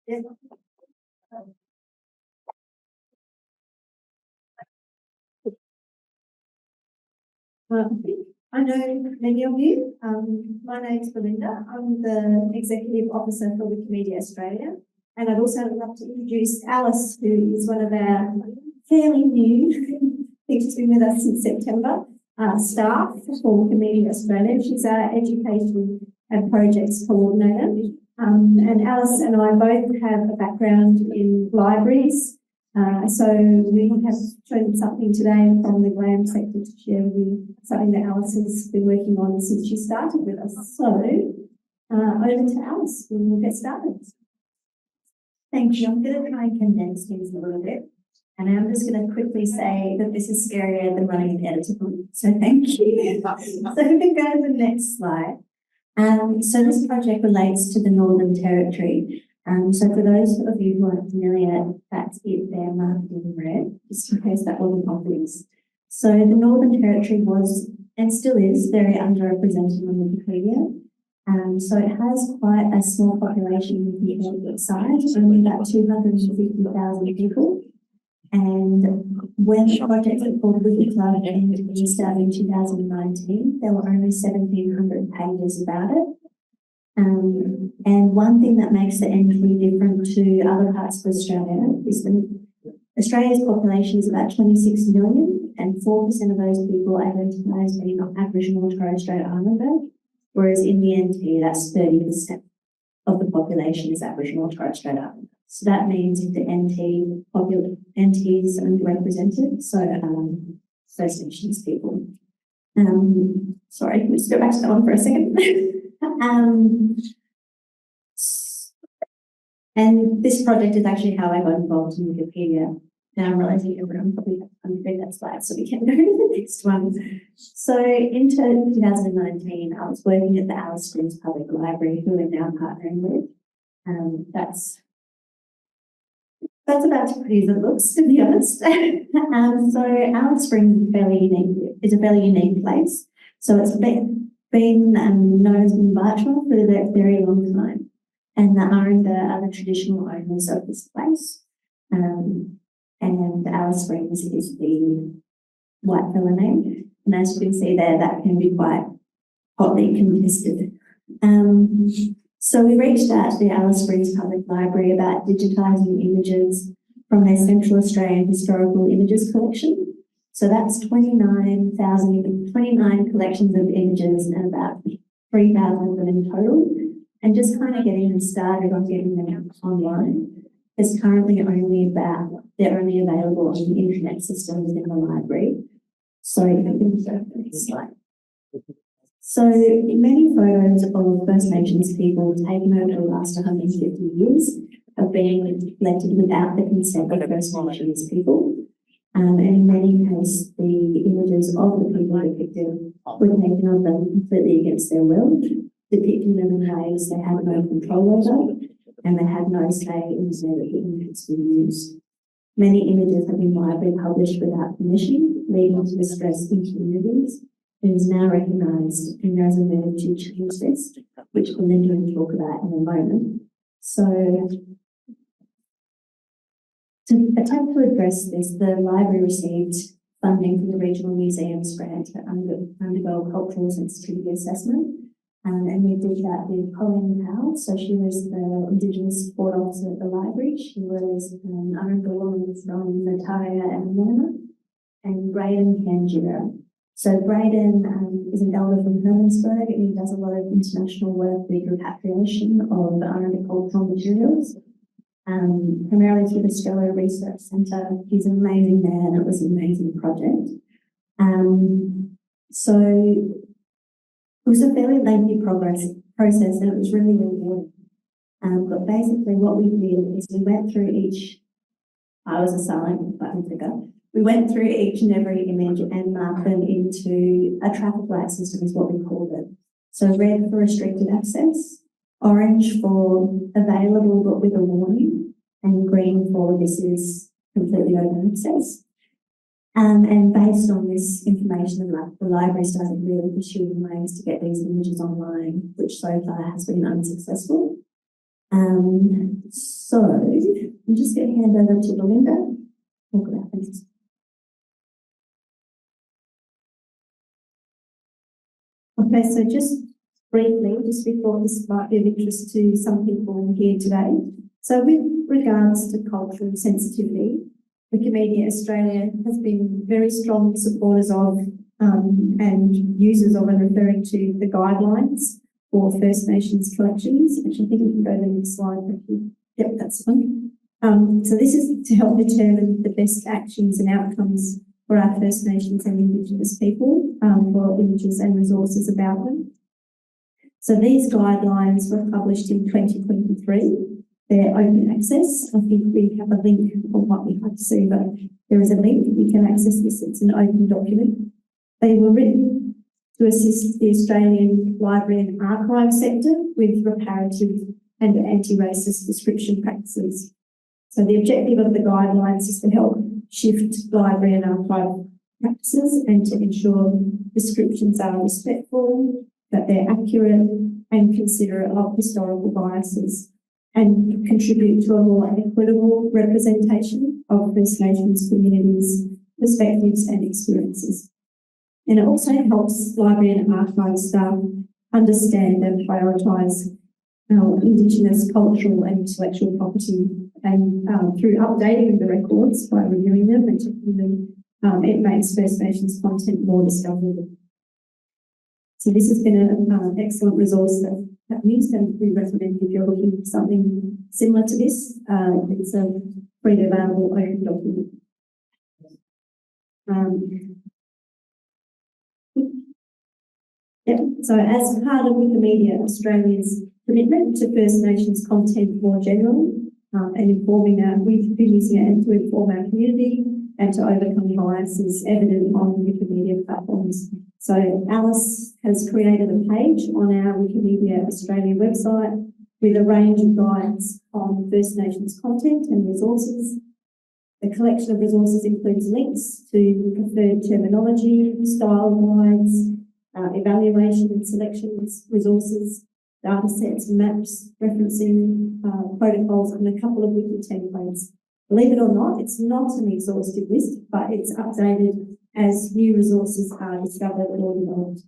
Yeah. I know many of you. My name's Belinda. I'm the Executive Officer for Wikimedia Australia. And I'd also love to introduce Alice, who is one of our fairly new, I think she's been with us since September, staff for Wikimedia Australia. She's our Education and Projects Coordinator. And Alice and I both have a background in libraries. So we have chosen something today from the GLAM sector to share with you, something that Alice has been working on since she started with us. So over to Alice, and we'll get started. Thank you. I'm going to try and condense things a little bit. And I'm just going to quickly say that this is scarier than running an editable. So thank you. So we can go to the next slide. So this project relates to the Northern Territory. So for those of you who aren't familiar, that's it there marked in red, just in case that wasn't obvious. So the Northern Territory was, and still is, very underrepresented on Wikipedia. So it has quite a small population compared to its size, only about 250,000 people. And when the project called Wikimedia and we started in 2019, there were only 1,700 pages about it. And one thing that makes the entry different to other parts of Australia is that Australia's population is about 26 million, and 4% of those people identify as being Aboriginal or Torres Strait Islander, whereas in the NT, that's 30% of the population is Aboriginal or Torres Strait Islander. So that means the NT is underrepresented, so First Nations people. Sorry, let's go back to that one for a second. And this project is actually how I got involved in Wikipedia. Now I'm realizing everyone probably has to read that slide, so we can go to the next one. So in 2019, I was working at the Alice Springs Public Library, who we're now partnering with. That's about as pretty as it looks, to be honest. So Alice Springs is a fairly unique place. So it's been known as Bartram for a very long time, and the Aranda are the traditional owners of this place. And Alice Springs is the white fella name, and as you can see there, that can be quite hotly contested. So we reached out to the Alice Springs Public Library about digitising images from their Central Australian Historical Images collection. So that's 29 collections of images and about 3,000 of them in total. And just kind of getting them started on getting them online. There's currently they're only available on the internet systems in the library. So you can go to the next slide. So many photos of First Nations people taken over the last 150 years have been collected without the consent of First Nations people. And in many cases, the images of the people depicted were taken of them completely against their will, depicting them in ways they had no control over, and they had no say in the way that the images were used. Many images have been widely published without permission, leading to distress in communities. It is now recognised, and there is a move to change this, which Belinda will talk about in a moment. So, to attempt to address this, the library received funding from the Regional Museums grant to undergo a cultural sensitivity assessment. And we did that with Colleen Powell. So she was the Indigenous Support Officer at the library. She was an woman from Natalia and Lorna, and Braden Kanjira. So Braden is an elder from Hermannsburg, and he does a lot of international work with repatriation of Aranda cultural materials. Primarily through the Stella Research Centre. He's an amazing man. It was an amazing project. So it was a fairly lengthy process, and it was really rewarding. But basically what we did is we went through I was a silent button clicker. We went through each and every image and marked them into a traffic light system is what we called it. So red for restricted access, orange for available but with a warning, and green for this is completely open access. And based on this information, the library started really pursuing ways to get these images online, which so far has been unsuccessful. So I'm just going to hand over to Belinda. Okay, so just briefly, just before this might be of interest to some people here today. So with regards to cultural sensitivity, Wikimedia Australia has been very strong supporters of and users of and referring to the guidelines for First Nations collections, which I think we can go to the next slide. Thank you. Yep, that's fine. So this is to help determine the best actions and outcomes for our First Nations and Indigenous people for images and resources about them. So these guidelines were published in 2023. They're open access. I think we have a link on what we have to see, but there is a link. You can access this. It's an open document. They were written to assist the Australian library and archive sector with reparative and anti-racist description practices. So the objective of the guidelines is to help shift library and archive practices and to ensure descriptions are respectful, that they're accurate and considerate of historical biases, and contribute to a more equitable representation of First Nations communities, perspectives and experiences. And it also helps library and archive staff understand and prioritise Indigenous cultural and intellectual property, and through updating the records by reviewing them and checking them, it makes First Nations content more discoverable. So this has been an excellent resource that we used, and we recommend if you're looking for something similar to this, it's a freely available open document. So as part of Wikimedia Australia's commitment to First Nations content more generally, and informing we've been using it to inform our community and to overcome biases evident on Wikimedia platforms. So Alice has created a page on our Wikimedia Australia website with a range of guides on First Nations content and resources. The collection of resources includes links to preferred terminology, style guides, evaluation and selections, resources, data sets, maps, referencing protocols, and a couple of wiki templates. Believe it or not, it's not an exhaustive list, but it's updated as new resources are discovered or developed.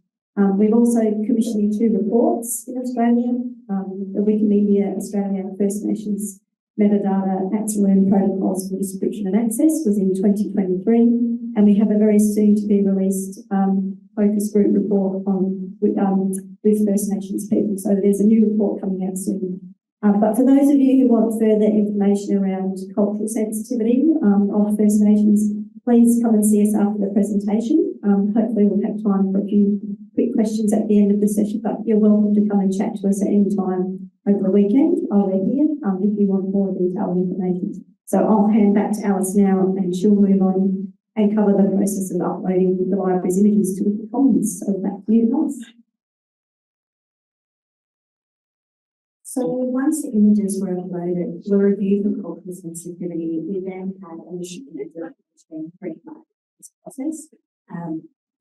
We've also commissioned 2 reports in Australia, the Wikimedia Australia First Nations Metadata Act to Learn Protocols for Description and Access was in 2023, and we have a very soon to be released focus group report on with First Nations people. So there's a new report coming out soon. But for those of you who want further information around cultural sensitivity of First Nations, please come and see us after the presentation. Hopefully we'll have time for a few quick questions at the end of the session, but you're welcome to come and chat to us at any time over the weekend. I'll be here if you want more detailed information. So I'll hand back to Alice now, and she'll move on and cover the process of uploading the library's images to Wiki Commons. So back to you, Alice. So once the images were uploaded, were reviewed for cultural sensitivity, we then had an issue with this process.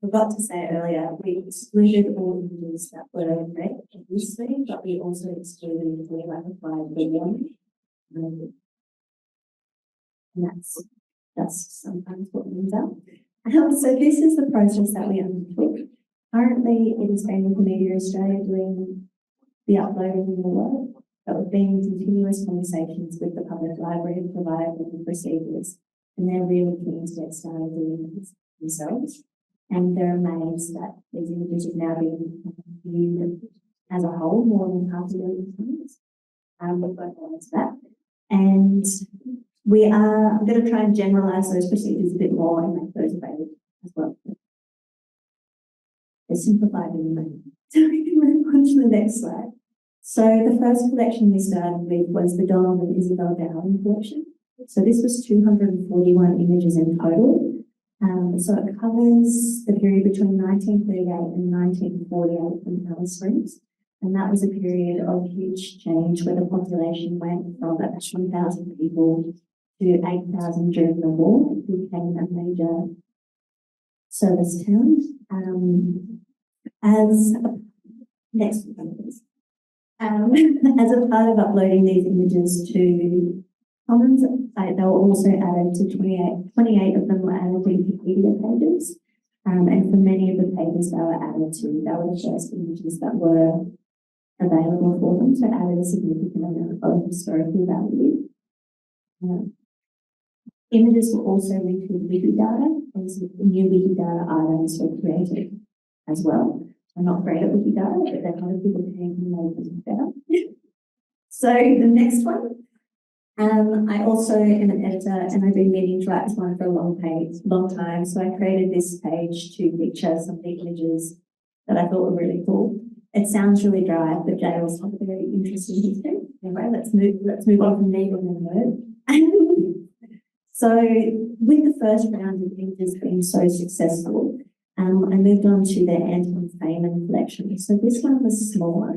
Forgot to say earlier, we excluded all images that were red, obviously, but we also excluded the ratified one. And that's sometimes what we end up. So this is the process that we undertook. Currently, it is being Wikimedia Australia doing the uploading of the work, but we've been in continuous conversations with the public library providers and procedures, and they're really keen to get started doing this themselves. And they're amazed that these images have now been viewed as a whole more than 500,000 times. We've got on to that. And I'm going to try and generalise those procedures a bit more and make those available as well. They're simplified in the main. So we can move on to the next slide. So the first collection we started with was the Donald and Isabel Dowling collection. So this was 241 images in total. So it covers the period between 1938 and 1948 in Alice Springs. And that was a period of huge change where the population went from about 2,000 people to 8,000 during the war. It became a major service town. Next one, please. As a part of uploading these images to Commons, they were also added to 28 of them were added to Wikipedia pages. And for many of the pages they were the first images that were available for them, so added a significant amount of historical value. Images were also linked with Wikidata, and some new Wikidata items were created as well. I'm not great at Wikidata, but there are other people came and made them better. So the next one, I also am an editor, and I've been meaning to write this one for a long time. So I created this page to feature some of the images that I thought were really cool. It sounds really dry, but Jail's has a very interesting history. Anyway, let's move on from me and then So with the first round of images being so successful, I moved on to the Anton Feynman collection. So this one was smaller,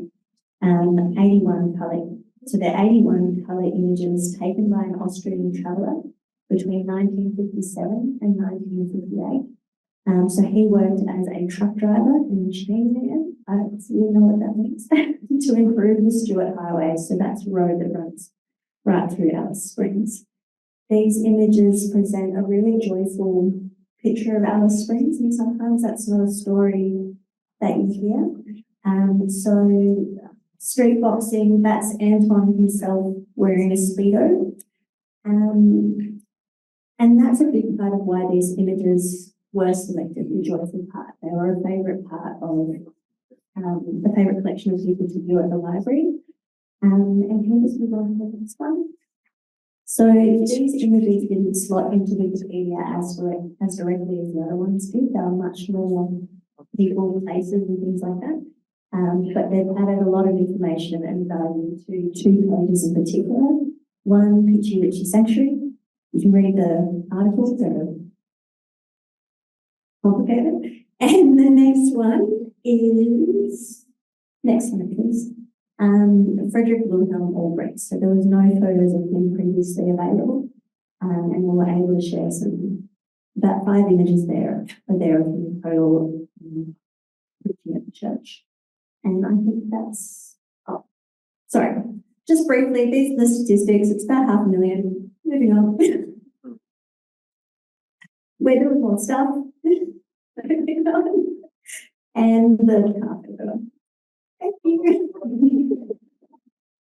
81 colour. So they're 81 colour images taken by an Austrian traveller between 1957 and 1958. So he worked as a truck driver in Chainman. I don't really know what that means. To improve the Stuart Highway. So that's a road that runs right through Alice Springs. These images present a really joyful picture of Alice Springs, and sometimes that's not a story that you hear. So street boxing, that's Anton himself wearing a Speedo. And that's a big part of why these images were selected, the joyful part. They were a favourite part of the favourite collection of people to view at the library. And here is move on to the next one. So these images didn't slot into Wikipedia as directly as the other ones did. They were much more people, places and things like that. But they've added a lot of information and value to two pages in particular. One, Pichi Sanctuary. You can read the articles, they're complicated. And the next one is, next one please. Frederick Wilhelm Albrecht. So there was no photos of him previously available, and we were able to share about 5 images there of him total preaching at the church. And I think that's, sorry, just briefly, these are the statistics. It's about 500,000. Moving on. We're doing more stuff. Moving on. And the carpet. Thank you.